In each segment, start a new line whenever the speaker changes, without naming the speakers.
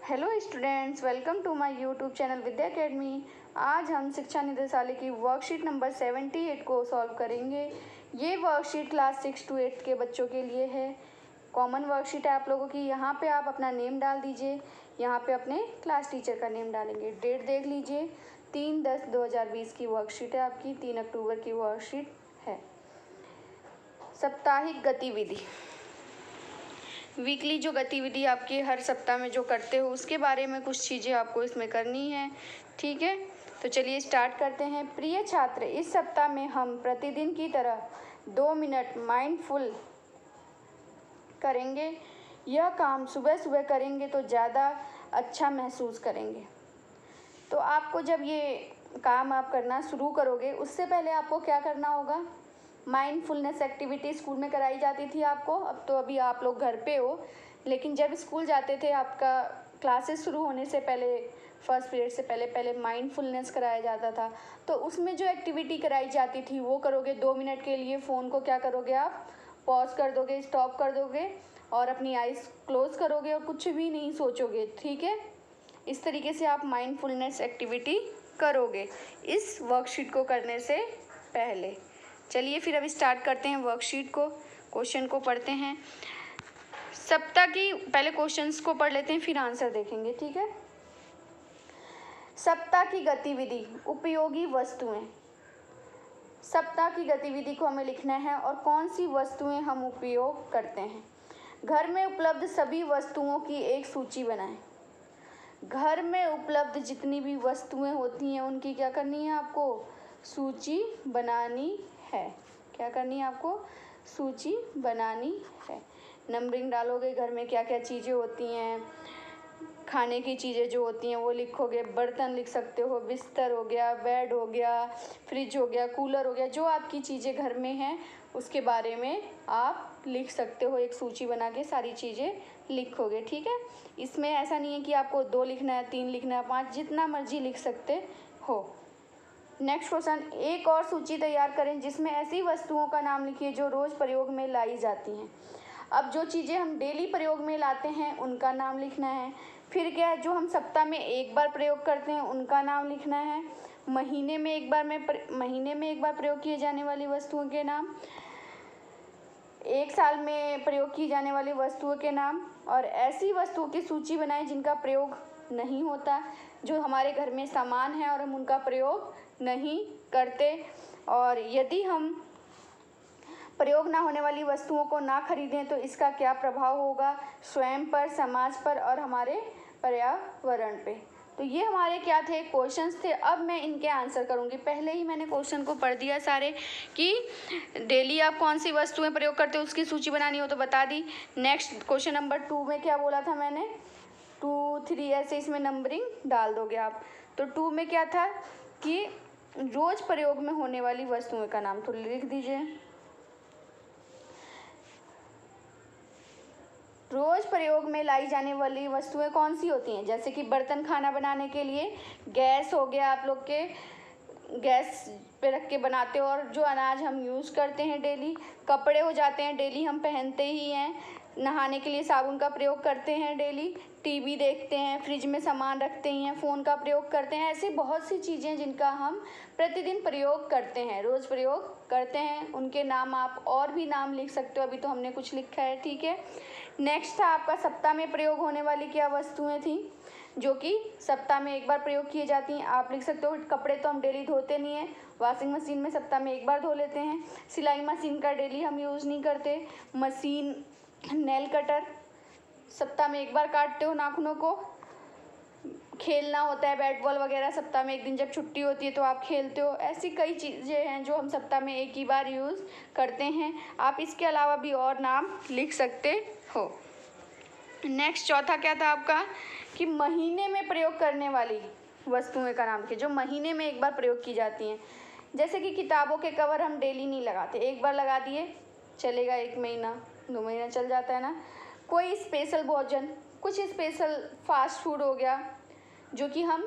Hello students, welcome to my YouTube channel Vidya academy. आज हम शिक्षा निदेशालय की वर्कशीट नंबर 78 को सॉल्व करेंगे। ये वर्कशीट क्लास 6 to 8 के बच्चों के लिए है। कॉमन वर्कशीट है आप लोगों की। यहाँ पे आप अपना नेम डाल दीजिए। यहाँ पे अपने क्लास टीचर का नेम डालेंगे। डेट देख लीजिए, 3/10/2020 की वर्कशीट है आपकी। 3 अक्टूबर की वर्कशीट है। साप्ताहिक गतिविधि, वीकली जो गतिविधि आपकी हर सप्ताह में जो करते हो उसके बारे में कुछ चीज़ें आपको इसमें करनी है। ठीक है, तो चलिए स्टार्ट करते हैं। प्रिय छात्र, इस सप्ताह में हम प्रतिदिन की तरह 2 मिनट माइंडफुल करेंगे। यह काम सुबह सुबह करेंगे तो ज़्यादा अच्छा महसूस करेंगे। तो आपको जब ये काम आप करना शुरू करोगे उससे पहले आपको क्या करना होगा? माइंडफुलनेस एक्टिविटी स्कूल में कराई जाती थी आपको। अब तो अभी आप लोग घर पे हो, लेकिन जब स्कूल जाते थे आपका क्लासेस शुरू होने से पहले, फर्स्ट पीरियड से पहले पहले माइंडफुलनेस कराया जाता था। तो उसमें जो एक्टिविटी कराई जाती थी वो करोगे। 2 मिनट के लिए फ़ोन को क्या करोगे आप? पॉज कर दोगे, स्टॉप कर दोगे और अपनी आइज़ क्लोज करोगे और कुछ भी नहीं सोचोगे। ठीक है, इस तरीके से आप माइंडफुलनेस एक्टिविटी करोगे इस वर्कशीट को करने से पहले। चलिए फिर अब स्टार्ट करते हैं वर्कशीट को। क्वेश्चन को पढ़ते हैं। सप्ताह की पहले क्वेश्चंस को पढ़ लेते हैं, फिर आंसर देखेंगे। ठीक है, सप्ताह की गतिविधि, उपयोगी वस्तुएं। सप्ताह की गतिविधि को हमें लिखना है और कौन सी वस्तुएं हम उपयोग करते हैं। घर में उपलब्ध सभी वस्तुओं की एक सूची बनाएं। घर में उपलब्ध जितनी भी वस्तुएं होती हैं उनकी क्या करनी है आपको? सूची बनानी है। क्या करनी है आपको? सूची बनानी है। नंबरिंग डालोगे, घर में क्या क्या चीज़ें होती हैं, खाने की चीज़ें जो होती हैं वो लिखोगे। बर्तन लिख सकते हो, बिस्तर हो गया, बेड हो गया, फ्रिज हो गया, कूलर हो गया, जो आपकी चीज़ें घर में हैं उसके बारे में आप लिख सकते हो। एक सूची बना के सारी चीज़ें लिखोगे। ठीक है, इसमें ऐसा नहीं है कि आपको 2 लिखना है, 3 लिखना है, 5, जितना मर्जी लिख सकते हो। नेक्स्ट क्वेश्चन, एक और सूची तैयार करें जिसमें ऐसी वस्तुओं का नाम लिखिए जो रोज़ प्रयोग में लाई जाती हैं। अब जो चीज़ें हम डेली प्रयोग में लाते हैं उनका नाम लिखना है। फिर क्या है, जो हम सप्ताह में एक बार प्रयोग करते हैं उनका नाम लिखना है। महीने में एक बार प्रयोग किए जाने वाली वस्तुओं के नाम, 1 साल में प्रयोग की जाने वाली वस्तुओं के नाम, और ऐसी वस्तुओं की सूची बनाएं जिनका प्रयोग नहीं होता, जो हमारे घर में सामान है और हम उनका प्रयोग नहीं करते। और यदि हम प्रयोग ना होने वाली वस्तुओं को ना खरीदें तो इसका क्या प्रभाव होगा स्वयं पर, समाज पर और हमारे पर्यावरण पे। तो ये हमारे क्या थे? क्वेश्चंस थे। अब मैं इनके आंसर करूँगी। पहले ही मैंने क्वेश्चन को पढ़ दिया सारे कि डेली आप कौन सी वस्तुएं प्रयोग करते हो उसकी सूची बनानी हो तो बता दी। नेक्स्ट क्वेश्चन नंबर 2 में क्या बोला था मैंने? 2, 3 ऐसे इसमें नंबरिंग डाल दोगे आप। तो 2 में क्या था कि रोज प्रयोग में होने वाली वस्तुओं का नाम, तो लिख दीजिए। रोज प्रयोग में लाई जाने वाली वस्तुएं कौन सी होती हैं? जैसे कि बर्तन खाना बनाने के लिए, गैस हो गया, आप लोग के गैस पे रख के बनाते हो और जो अनाज हम यूज़ करते हैं डेली। कपड़े हो जाते हैं, डेली हम पहनते ही हैं। नहाने के लिए साबुन का प्रयोग करते हैं डेली। टीवी देखते हैं, फ्रिज में सामान रखते ही हैं, फ़ोन का प्रयोग करते हैं। ऐसी बहुत सी चीज़ें जिनका हम प्रतिदिन प्रयोग करते हैं, रोज़ प्रयोग करते हैं, उनके नाम आप और भी नाम लिख सकते हो। अभी तो हमने कुछ लिखा है। ठीक है, नेक्स्ट था आपका सप्ताह में प्रयोग होने वाली क्या वस्तुएं थी जो कि सप्ताह में एक बार प्रयोग किए जाती हैं। आप लिख सकते हो कपड़े तो हम डेली धोते नहीं हैं, वॉशिंग मशीन में सप्ताह में एक बार धो लेते हैं। सिलाई मशीन का डेली हम यूज़ नहीं करते। मशीन, नेल कटर सप्ताह में एक बार काटते हो नाखूनों को। खेलना होता है, बैट बॉल वगैरह सप्ताह में एक दिन जब छुट्टी होती है तो आप खेलते हो। ऐसी कई चीज़ें हैं जो हम सप्ताह में एक ही बार यूज़ करते हैं। आप इसके अलावा भी और नाम लिख सकते हो। नेक्स्ट चौथा क्या था आपका कि महीने में प्रयोग करने वाली वस्तुएं का नाम लिखिए जो महीने में एक बार प्रयोग की जाती हैं। जैसे कि किताबों के कवर हम डेली नहीं लगाते, एक बार लगा दिए चलेगा, 1 महीना 2 महीना चल जाता है ना। कोई स्पेशल भोजन, कुछ स्पेशल फास्ट फूड हो गया जो कि हम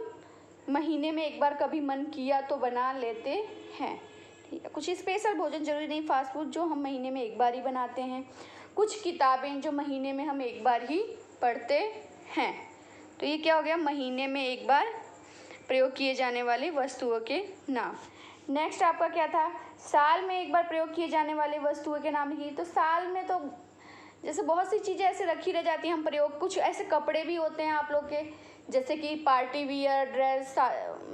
महीने में एक बार कभी मन किया तो बना लेते हैं। ठीक है, कुछ स्पेशल भोजन, जरूरी नहीं फास्ट फूड, जो हम महीने में एक बार ही बनाते हैं। कुछ किताबें जो महीने में हम एक बार ही पढ़ते हैं। तो ये क्या हो गया, महीने में एक बार प्रयोग किए जाने वाली वस्तुओं के नाम। नेक्स्ट आपका क्या था, साल में एक बार प्रयोग किए जाने वाली वस्तुओं के नाम ही। तो साल में तो जैसे बहुत सी चीज़ें ऐसे रखी रह जाती हैं हम प्रयोग, कुछ ऐसे कपड़े भी होते हैं आप लोग के, जैसे कि party wear dress,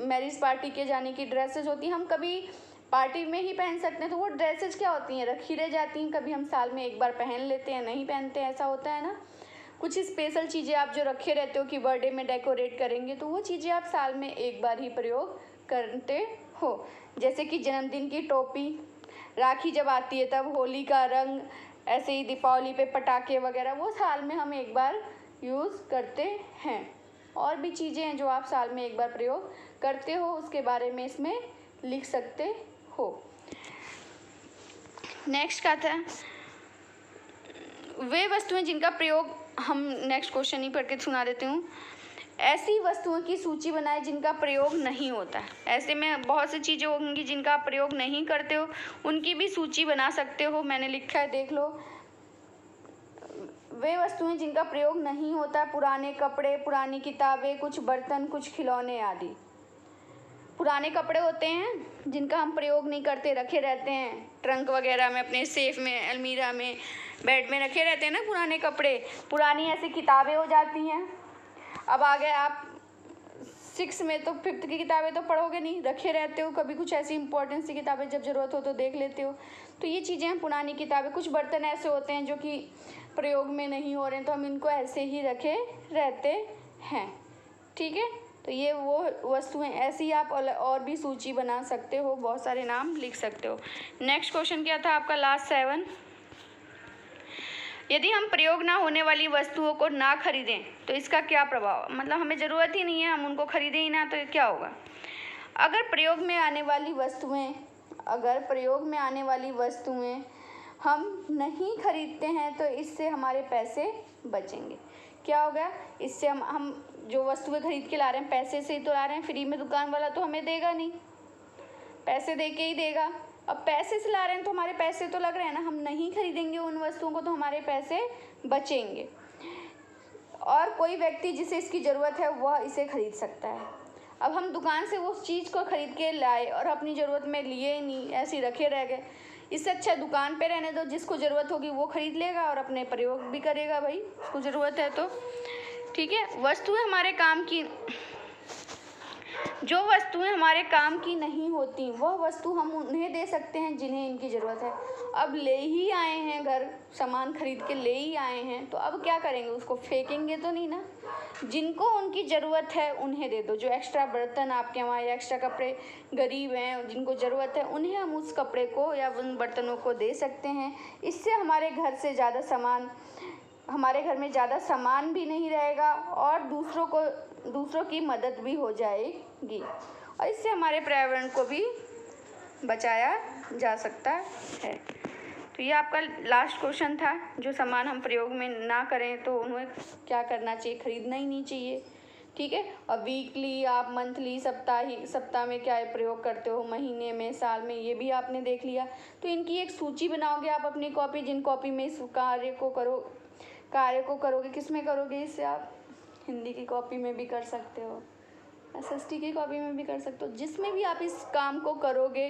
marriage party के जाने की ड्रेसेस होती हैं, हम कभी पार्टी में ही पहन सकते हैं, तो वो ड्रेसेस क्या होती हैं, रखी रह जाती हैं, कभी हम साल में एक बार पहन लेते हैं, नहीं पहनते हैं, ऐसा होता है ना। कुछ स्पेशल चीज़ें आप जो रखे रहते हो कि बर्थडे में डेकोरेट करेंगे, तो वो चीज़ें आप साल में एक बार ही प्रयोग करते हो, जैसे कि जन्मदिन की टोपी, राखी जब आती है तब, होली का रंग, ऐसे ही दीपावली पे पटाखे वगैरह, वो साल में हम एक बार यूज़ करते हैं। और भी चीज़ें हैं जो आप साल में एक बार प्रयोग करते हो, उसके बारे में इसमें लिख सकते हो। नेक्स्ट का था वे वस्तुएं जिनका प्रयोग, हम नेक्स्ट क्वेश्चन ही पढ़ के सुना देती हूँ। ऐसी वस्तुओं की सूची बनाएं जिनका प्रयोग नहीं होता। ऐसे में बहुत सी चीज़ें होंगी जिनका आप प्रयोग नहीं करते हो, उनकी भी सूची बना सकते हो। मैंने लिखा है, देख लो। वे वस्तुएं जिनका प्रयोग नहीं होता, पुराने कपड़े, पुरानी किताबें, कुछ बर्तन, कुछ खिलौने आदि। पुराने कपड़े होते हैं जिनका हम प्रयोग नहीं करते, रखे रहते हैं ट्रंक वगैरह में, अपने सेफ में, अलमीरा में, बेड में रखे रहते हैं ना पुराने कपड़े। पुरानी ऐसी किताबें हो जाती हैं। अब आ गए आप 6 में, तो 5th की किताबें तो पढ़ोगे नहीं, रखे रहते हो, कभी कुछ ऐसी इंपॉर्टेंट सी किताबें जब ज़रूरत हो तो देख लेते हो। तो ये चीज़ें हैं पुरानी किताबें। कुछ बर्तन ऐसे होते हैं जो कि प्रयोग में नहीं हो रहे हैं, तो हम इनको ऐसे ही रखे रहते हैं, ठीक है। तो ये वो वस्तुएं, ऐसी आप और भी सूची बना सकते हो, बहुत सारे नाम लिख सकते हो। नेक्स्ट क्वेश्चन क्या था आपका, लास्ट 7। यदि हम प्रयोग ना होने वाली वस्तुओं को ना खरीदें तो इसका क्या प्रभाव, मतलब हमें ज़रूरत ही नहीं है, हम उनको खरीदें ही ना, तो क्या होगा। अगर प्रयोग में आने वाली वस्तुएं हम नहीं खरीदते हैं तो इससे हमारे पैसे बचेंगे। क्या होगा, इससे हम जो वस्तुएं खरीद के ला रहे हैं, पैसे से ही तो ला रहे हैं, फ्री में दुकान वाला तो हमें देगा नहीं, पैसे दे के ही देगा। अब पैसे से ला रहे हैं तो हमारे पैसे तो लग रहे हैं ना, हम नहीं खरीदेंगे उन वस्तुओं को तो हमारे पैसे बचेंगे। और कोई व्यक्ति जिसे इसकी ज़रूरत है वह इसे खरीद सकता है। अब हम दुकान से उस चीज़ को खरीद के लाए और अपनी ज़रूरत में लिए ही नहीं, ऐसे ही रखे रह गए। इससे अच्छा दुकान पे रहने दो, जिसको ज़रूरत होगी वो खरीद लेगा और अपने प्रयोग भी करेगा, भाई उसको ज़रूरत है तो, ठीक है। जो वस्तुएं हमारे काम की नहीं होती वह वस्तु हम उन्हें दे सकते हैं जिन्हें इनकी ज़रूरत है। अब ले ही आए हैं, घर सामान खरीद के ले ही आए हैं, तो अब क्या करेंगे, उसको फेंकेंगे तो नहीं ना। जिनको उनकी ज़रूरत है उन्हें दे दो। जो एक्स्ट्रा बर्तन आपके वहाँ या एक्स्ट्रा कपड़े, गरीब हैं जिनको ज़रूरत है, उन्हें हम उस कपड़े को या उन बर्तनों को दे सकते हैं। इससे हमारे घर में ज़्यादा सामान भी नहीं रहेगा और दूसरों की मदद भी हो जाएगी, और इससे हमारे पर्यावरण को भी बचाया जा सकता है। तो ये आपका लास्ट क्वेश्चन था। जो सामान हम प्रयोग में ना करें तो उन्हें क्या करना चाहिए, खरीदना ही नहीं चाहिए, ठीक है। और वीकली, आप मंथली, सप्ताह में क्या प्रयोग करते हो, महीने में, साल में, ये भी आपने देख लिया। तो इनकी एक सूची बनाओगे आप अपनी कॉपी, जिन कॉपी में इस कार्य को करोगे, किस में करोगे, इससे आप हिंदी की कॉपी में भी कर सकते हो, SST की कॉपी में भी कर सकते हो, जिसमें भी आप इस काम को करोगे।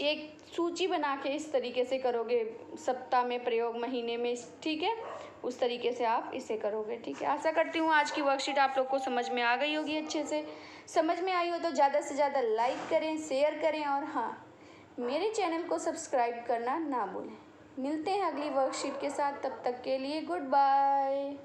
एक सूची बना के इस तरीके से करोगे, सप्ताह में प्रयोग, महीने में, ठीक है, उस तरीके से आप इसे करोगे, ठीक है। आशा करती हूँ आज की वर्कशीट आप लोग को समझ में आ गई होगी। अच्छे से समझ में आई हो तो ज़्यादा से ज़्यादा लाइक करें, शेयर करें, और हाँ, मेरे चैनल को सब्सक्राइब करना ना भूलें। मिलते हैं अगली वर्कशीट के साथ, तब तक के लिए गुड बाय।